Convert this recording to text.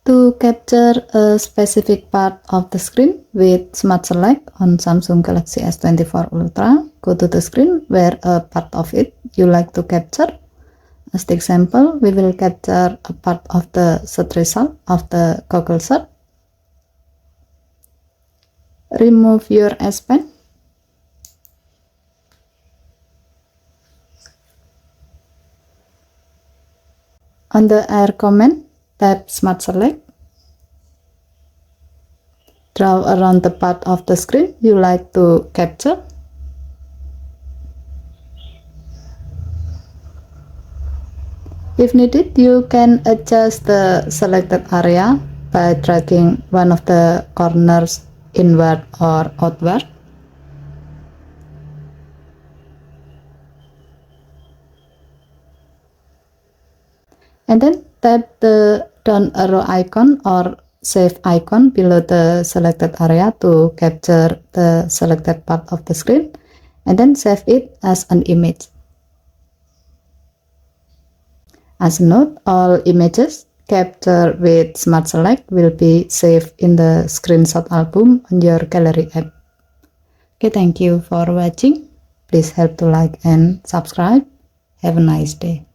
To capture a specific part of the screen with Smart Select on Samsung Galaxy S24 Ultra, go to the screen where a part of it you like to capture. As the example, we will capture a part of the search result of the Google search. Remove your S Pen. On the Air command, tap Smart Select. Draw around the part of the screen you like to capture. If needed, you can adjust the selected area by dragging one of the corners inward or outward. And then tap the down arrow icon or save icon below the selected area to capture the selected part of the screen, and then save it as an image. As a note, all images captured with Smart Select will be saved in the screenshot album on your gallery app. Okay, thank you for watching. Please help to like and subscribe. Have a nice day.